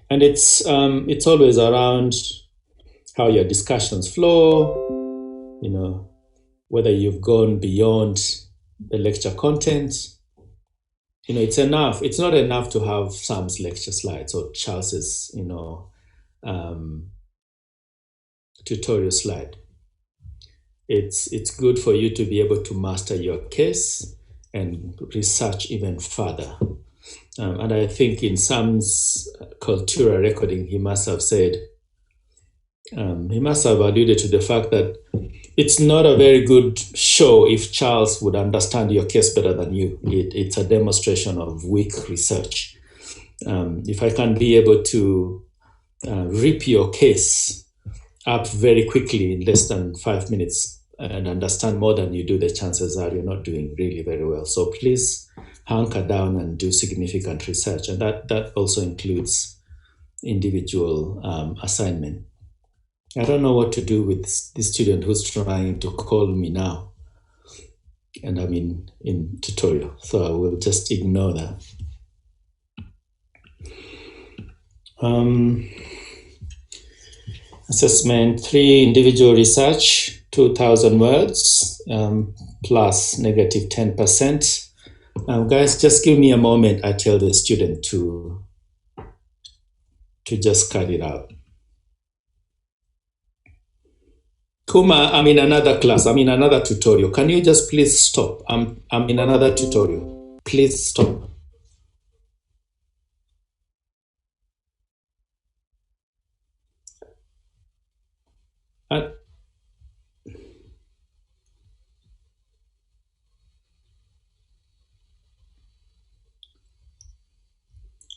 And it's always around how your discussions flow, whether you've gone beyond the lecture content. It's not enough to have Sam's lecture slides or Charles's, um, tutorial slide. It's good for you to be able to master your case and research even further. And I think in Sam's Cultura recording, he must have alluded to the fact that it's not a very good show if Charles would understand your case better than you. It's a demonstration of weak research. If I can be able to rip your case up very quickly in less than 5 minutes and understand more than you do, the chances are you're not doing really very well. So please hunker down and do significant research. And that also includes individual assignment. I don't know what to do with this student who's trying to call me now. And I'm in tutorial, so I will just ignore that. Assessment 3, individual research, 2,000 words, plus negative 10%. Guys, just give me a moment. I tell the student to just cut it out. Kuma, I'm in another class. I'm in another tutorial. Can you just please stop? I'm in another tutorial. Please stop.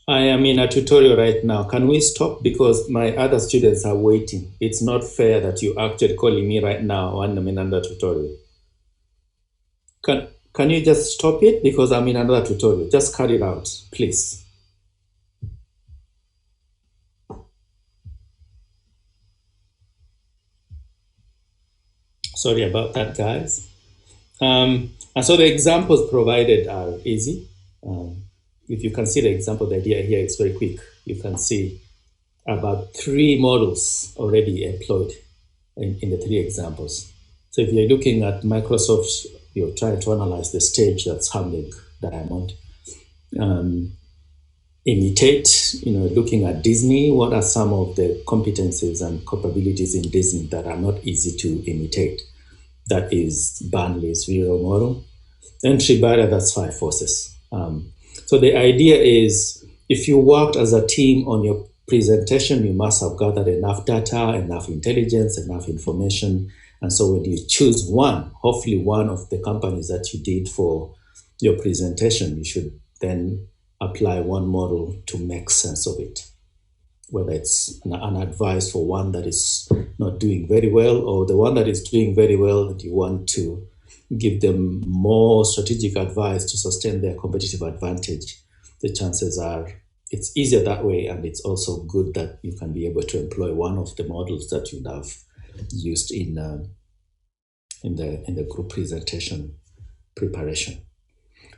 I am in a tutorial right now. Can we stop? Because my other students are waiting. It's not fair that you actually calling me right now when I'm in another tutorial. Can you just stop it? Because I'm in another tutorial. Just cut it out, please. Sorry about that, guys. And so the examples provided are easy. If you can see the example, the idea here is very quick. You can see about 3 models already employed in the 3 examples. So if you're looking at Microsoft, you're trying to analyze the stage that's Hamburg Diamond. Imitate, looking at Disney, what are some of the competencies and capabilities in Disney that are not easy to imitate? That is Burnley's Vero model. Entry barrier, that's 5 forces. So the idea is, if you worked as a team on your presentation, you must have gathered enough data, enough intelligence, enough information. And so when you choose one, hopefully one of the companies that you did for your presentation, you should then apply one model to make sense of it. Whether it's an advice for one that is not doing very well, or the one that is doing very well that you want to give them more strategic advice to sustain their competitive advantage, the chances are it's easier that way, and it's also good that you can be able to employ one of the models that you'd have used in the group presentation preparation.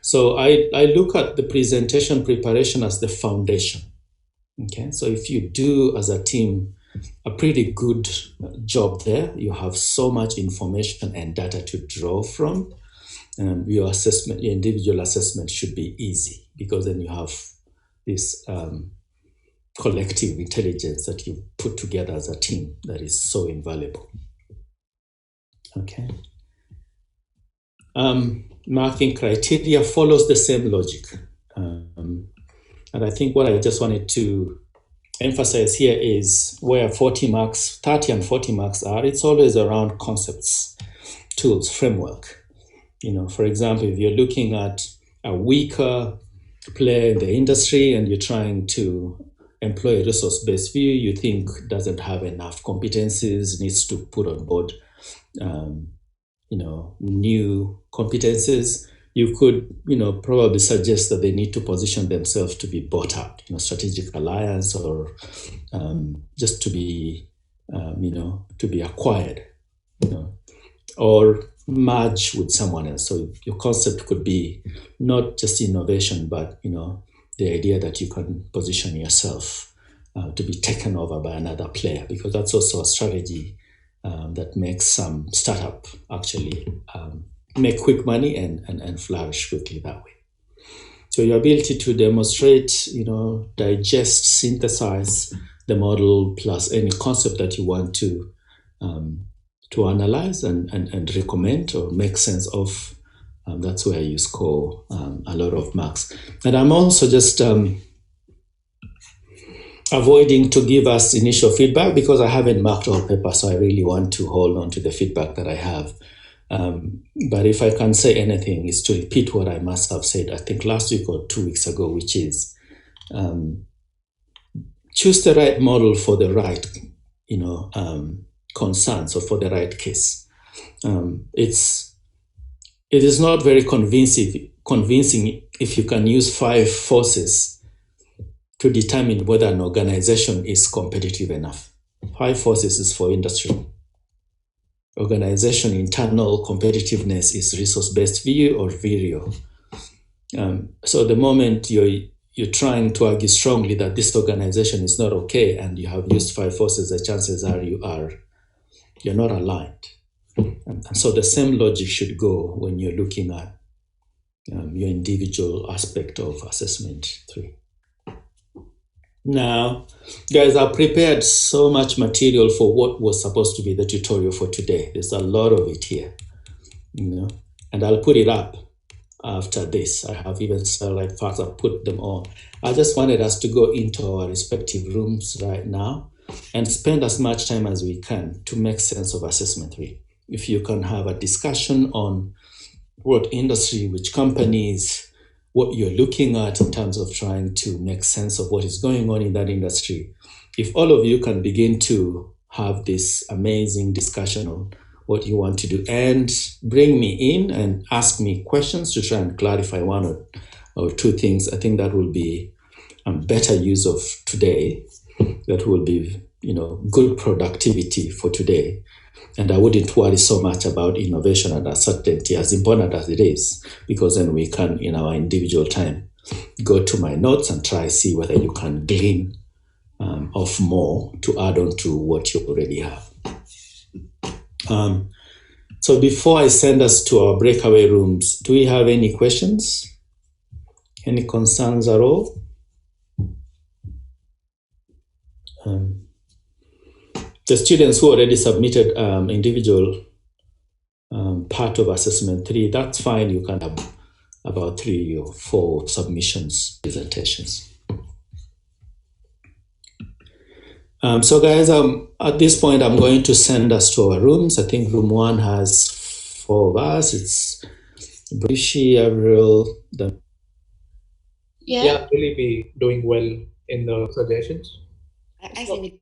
So I look at the presentation preparation as the foundation. Okay, so if you do as a team a pretty good job there, you have so much information and data to draw from. Your assessment, your individual assessment should be easy, because then you have this collective intelligence that you put together as a team that is so invaluable. Okay. Marking criteria follows the same logic. And I think what I just wanted to emphasize here is where 30 and 40 marks are, it's always around concepts, tools, framework. For example, if you're looking at a weaker player in the industry and you're trying to employ a resource-based view, you think doesn't have enough competencies, needs to put on board new competencies, you could, probably suggest that they need to position themselves to be bought out, strategic alliance, or just to be, to be acquired, or merge with someone else. So your concept could be not just innovation, but, the idea that you can position yourself to be taken over by another player, because that's also a strategy that makes some startup actually make quick money and flourish quickly that way. So your ability to demonstrate, digest, synthesize the model plus any concept that you want to analyze and recommend or make sense of, that's where you score a lot of marks. And I'm also just avoiding to give us initial feedback because I haven't marked all papers, so I really want to hold on to the feedback that I have. But if I can say anything, is to repeat what I must have said, I think last week or 2 weeks ago, which is choose the right model for the right, concerns or for the right case. It is not very convincing if you can use 5 forces to determine whether an organization is competitive enough. 5 forces is for industry. Organization internal competitiveness is resource-based view or Vireo. So the moment you're trying to argue strongly that this organization is not okay and you have used 5 forces, the chances are you're not aligned. And so the same logic should go when you're looking at your individual aspect of assessment 3. Now, guys, I've prepared so much material for what was supposed to be the tutorial for today. There's a lot of it here, and I'll put it up after this. I have even slide files, I've put them on. I just wanted us to go into our respective rooms right now and spend as much time as we can to make sense of assessment 3. If you can have a discussion on what industry, which companies, what you're looking at in terms of trying to make sense of what is going on in that industry. If all of you can begin to have this amazing discussion on what you want to do and bring me in and ask me questions to try and clarify one or 2 things, I think that will be a better use of today. That will be, good productivity for today. And I wouldn't worry so much about innovation and uncertainty, as important as it is, because then we can, in our individual time, go to my notes and try see whether you can glean of more to add on to what you already have. So before I send us to our breakaway rooms, do we have any questions? Any concerns at all? The students who already submitted individual part of assessment 3, that's fine. You can have about 3 or 4 submissions, presentations. So guys, at this point, I'm going to send us to our rooms. I think room 1 has 4 of us. It's Brishi, Avril. Yeah, really be doing well in the suggestions. I think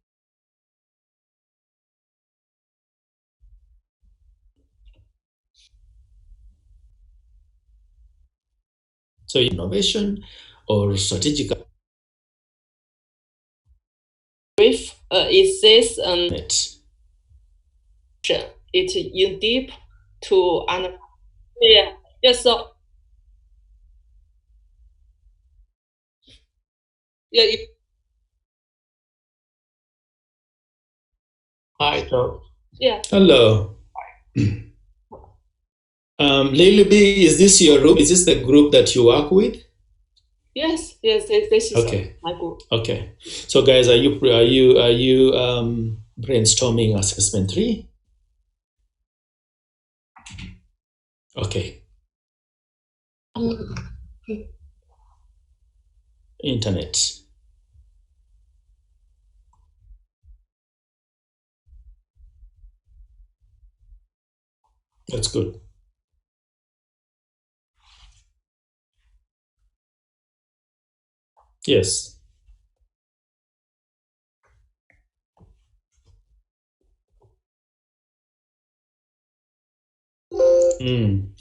So innovation or strategic. brief is this it in deep to understand. Yeah, yes. So yeah. Hi, Tom. Yeah. Hello. Lily B, is this your group? Is this the group that you work with? Yes. This is Okay. my group. Okay. So guys, are you brainstorming assessment 3? Okay. Internet. That's good. Yes. Mm.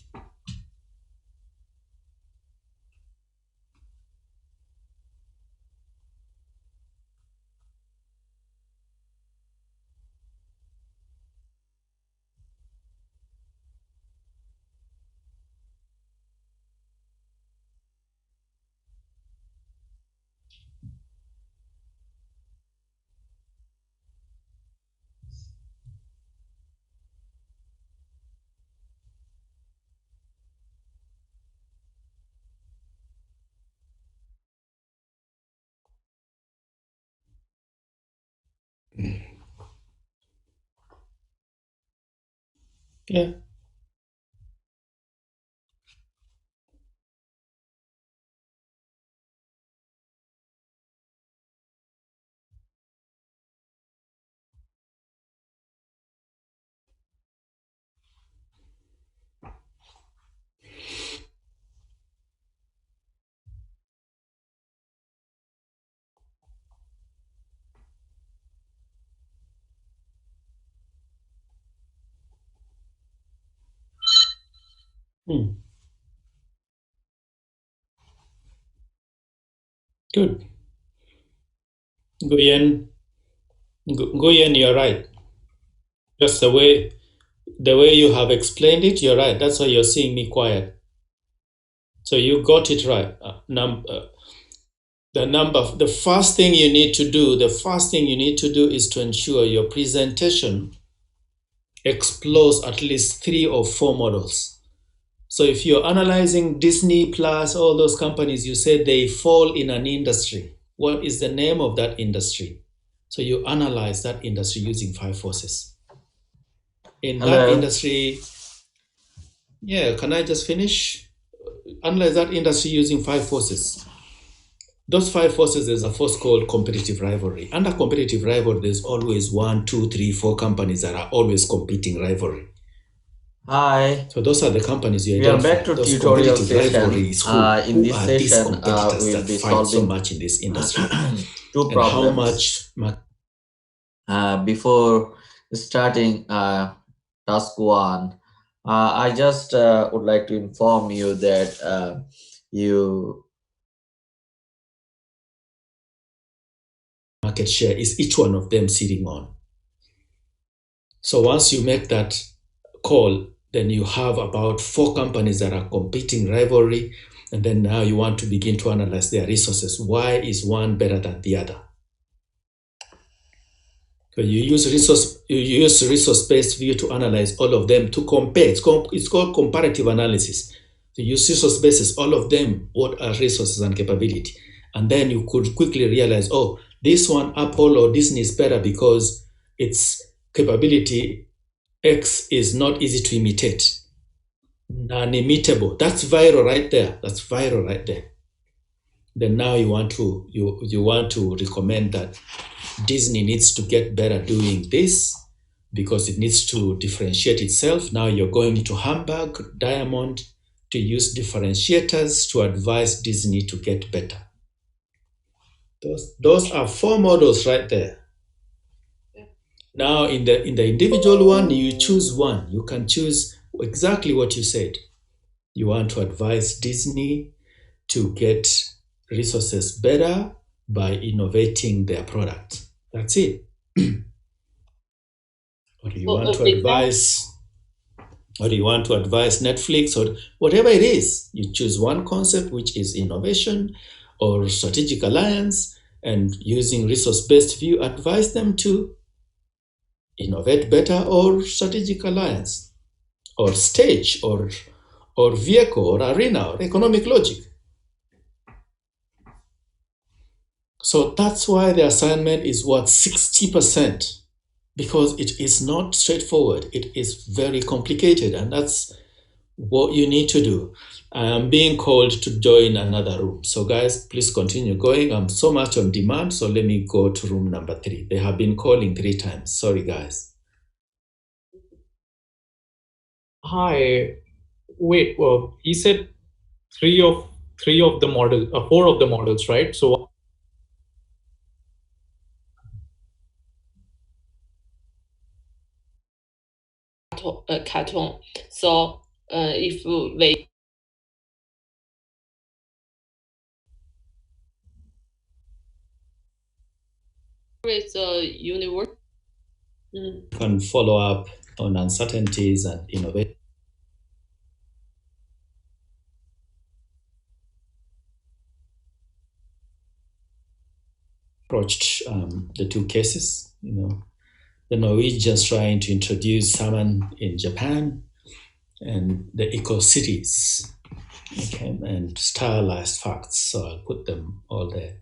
Yeah. Hmm. Good. Nguyen, Nguyen, you're right. Just the way you have explained it, you're right. That's why you're seeing me quiet. So you got it right. The first thing you need to do, is to ensure your presentation explores at least 3 or 4 models. So if you're analyzing Disney Plus, all those companies, you said they fall in an industry. What is the name of that industry? So you analyze that industry using 5 forces. In that Hello. industry, yeah, can I just finish? Analyze that industry using 5 forces. Those 5 forces, there's a force called competitive rivalry. Under competitive rivalry, there's always 1, 2, 3, 4 companies that are always competing rivalry. Hi. So those are the companies you We are identify. back to Those tutorial competitive session. rivalries. In Who this are these session, competitors we'll that be fight so solving much in this industry? two And how problems. much Before starting task 1, I just would like to inform you that you market share is each one of them sitting on? So once you make that call, then you have about 4 companies that are competing rivalry, and then now you want to begin to analyze their resources. Why is one better than the other? So you use resource-based view to analyze all of them to compare. It's called comparative analysis. So you use resource basis, all of them, what are resources and capability. And then you could quickly realize, oh, this one, Apple or Disney, is better because its capability X is not easy to imitate. Non-imitable. That's viral right there. Then now you want to recommend that Disney needs to get better doing this because it needs to differentiate itself. Now you're going into Hamburg, Diamond to use differentiators to advise Disney to get better. Those are 4 models right there. Now in the individual one, you choose one. You can choose exactly what you said. You want to advise Disney to get resources better by innovating their product. That's it. Or do you want to advise Netflix or whatever it is? You choose one concept, which is innovation or strategic alliance, and using resource-based view, advise them to innovate better or strategic alliance or stage or vehicle or arena or economic logic. So that's why the assignment is what 60%, because it is not straightforward. It is very complicated, and that's what you need to do. I am being called to join another room. So guys, please continue going. I'm so much on demand, so let me go to room number 3. They have been calling 3 times. Sorry, guys. Hi. Wait. Well, he said four of the models, right? So cartoon. So if we is a universe. Can follow up on uncertainties and innovation. Approached the 2 cases, the Norwegians trying to introduce salmon in Japan, and the eco cities, okay, and stylized facts. So I'll put them all there.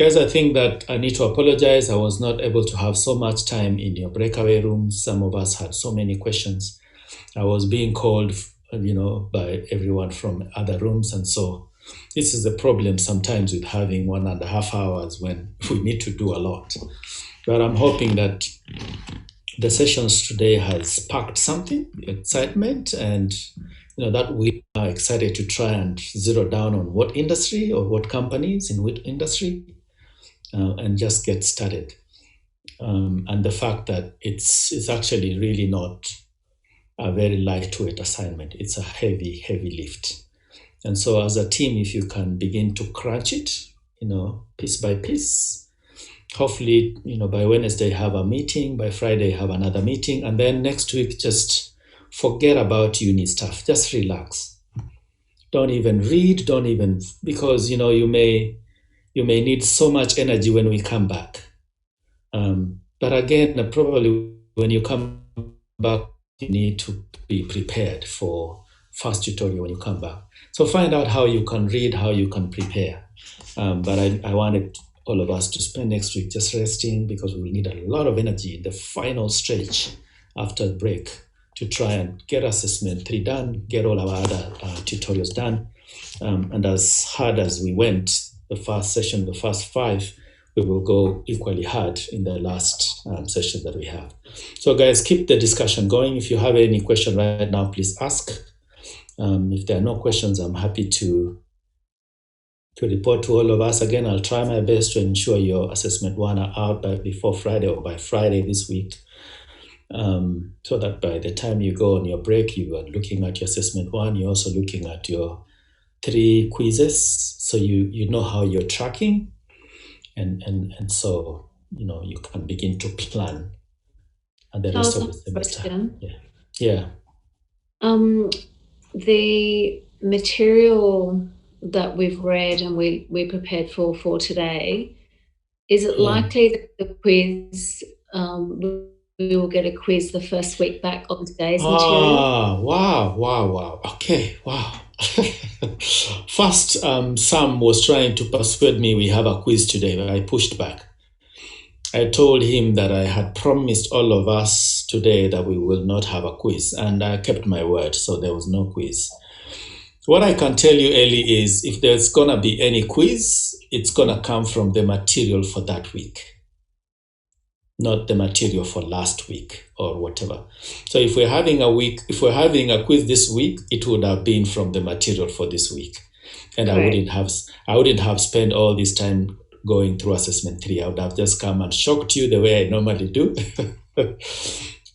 Guys, I think that I need to apologize. I was not able to have so much time in your breakaway rooms. Some of us had so many questions. I was being called, by everyone from other rooms. And so this is the problem sometimes with having 1.5 hours when we need to do a lot. But I'm hoping that the sessions today has sparked something, excitement, and that we are excited to try and zero down on what industry or what companies in which industry and just get started. And the fact that it's actually really not a very lightweight assignment. It's a heavy, heavy lift. And so as a team, if you can begin to crunch it, piece by piece, hopefully, by Wednesday have a meeting, by Friday have another meeting, and then next week just forget about uni stuff. Just relax. Don't even read, because you may need so much energy when we come back. But again, probably when you come back, you need to be prepared for first tutorial when you come back. So find out how you can read, how you can prepare. But I wanted all of us to spend next week just resting, because we will need a lot of energy in the final stretch after the break to try and get assessment 3 done, get all our other tutorials done. And as hard as we went, the first session, the first 5, we will go equally hard in the last session that we have. So guys, keep the discussion going. If you have any question right now, please ask. If there are no questions, I'm happy to report to all of us. Again, I'll try my best to ensure your assessment 1 are out before Friday or by Friday this week. So that by the time you go on your break, you are looking at your assessment 1, you're also looking at your 3 quizzes, so you know how you're tracking. And so you can begin to plan and the rest of the semester. Yeah. The material that we've read and we prepared for today, is it likely that the quiz we will get a quiz the first week back on today's material? Wow. Okay, wow. First, Sam was trying to persuade me we have a quiz today, but I pushed back. I told him that I had promised all of us today that we will not have a quiz, and I kept my word, so there was no quiz. What I can tell you, Ellie, is if there's gonna be any quiz, it's gonna come from the material for that week, not the material for last week or whatever. So if we're having a quiz this week, it would have been from the material for this week. And right. I wouldn't have spent all this time going through assessment 3. I would have just come and shocked you the way I normally do.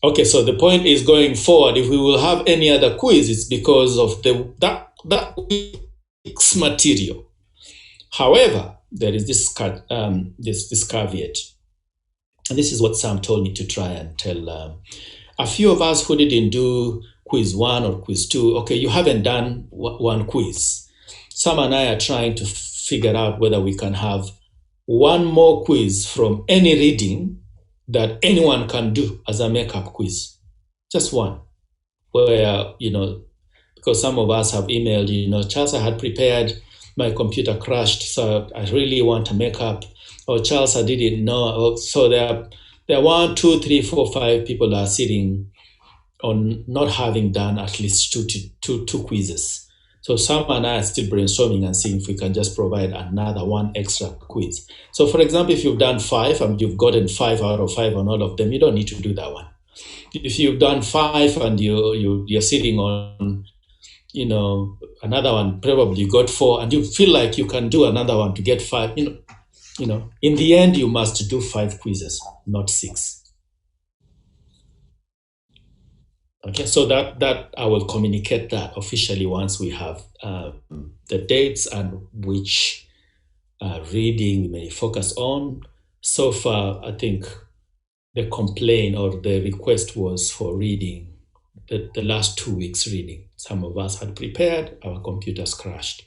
Okay, so the point is, going forward, if we will have any other quiz, it's because of that week's material. However, there is this caveat. And this is what Sam told me to try and tell a few of us who didn't do quiz 1 or quiz 2. Okay, you haven't done one quiz. Sam and I are trying to figure out whether we can have one more quiz from any reading that anyone can do as a makeup quiz. Just one. Where, because some of us have emailed, Charles, I had prepared, my computer crashed, so I really want to make up. Or Charles, I didn't know. So there are 1, 2, 3, 4, 5 people that are sitting on not having done at least two quizzes. So Sam and I are still brainstorming and seeing if we can just provide another 1 extra quiz. So for example, if you've done 5 and you've gotten 5 out of 5 on all of them, you don't need to do that one. If you've done 5 and you're sitting on, another one, probably you got 4 and you feel like you can do another one to get 5, in the end, you must do 5 quizzes, not 6. Okay, so that I will communicate that officially once we have the dates and which reading we may focus on. So far, I think the complaint or the request was for reading, the last 2 weeks reading. Some of us had prepared, our computers crashed.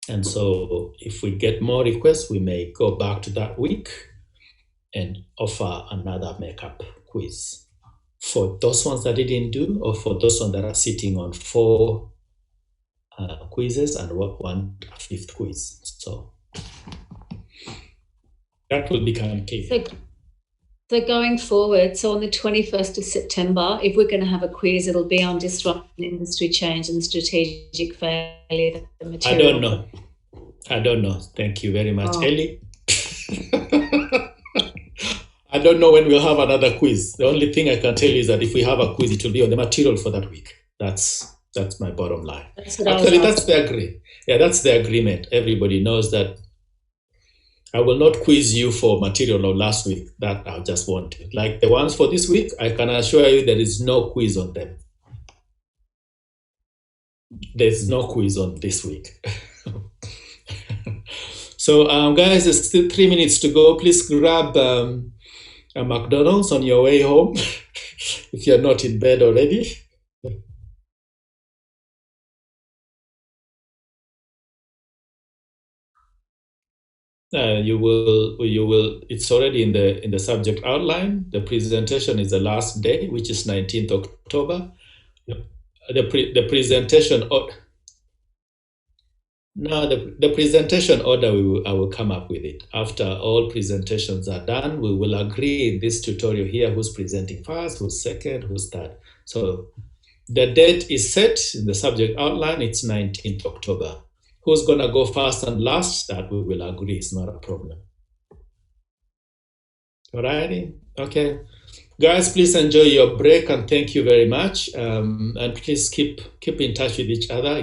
And so if we get more requests, we may go back to that week and offer another makeup quiz for those ones that didn't do, or for those ones that are sitting on 4 quizzes and 1 5th quiz. So That will become clear. So going forward, so on the 21st of September, if we're going to have a quiz, it'll be on disruption, industry change, and strategic failure. The material. I don't know. Thank you very much, Oh. Ellie. I don't know when we'll have another quiz. The only thing I can tell you is that if we have a quiz, it will be on the material for that week. That's my bottom line. That's what I was Actually, asking. that's the agreement. Everybody knows that I will not quiz you for material of last week. That I just want to. Like the ones for this week, I can assure you there is no quiz on them. There's no quiz on this week. So, guys, there's still 3 minutes to go. Please grab a McDonald's on your way home if you're not in bed already. You will. It's already in the subject outline. The presentation is the last day, which is 19th October. The presentation. No, the presentation order, I will come up with it. After all presentations are done, we will agree in this tutorial here who's presenting first, who's second, who's third. So the date is set in the subject outline. It's 19th October. Who's going to go first and last? That we will agree. It's not a problem. All righty. Okay. Guys, please enjoy your break and thank you very much. And please keep in touch with each other.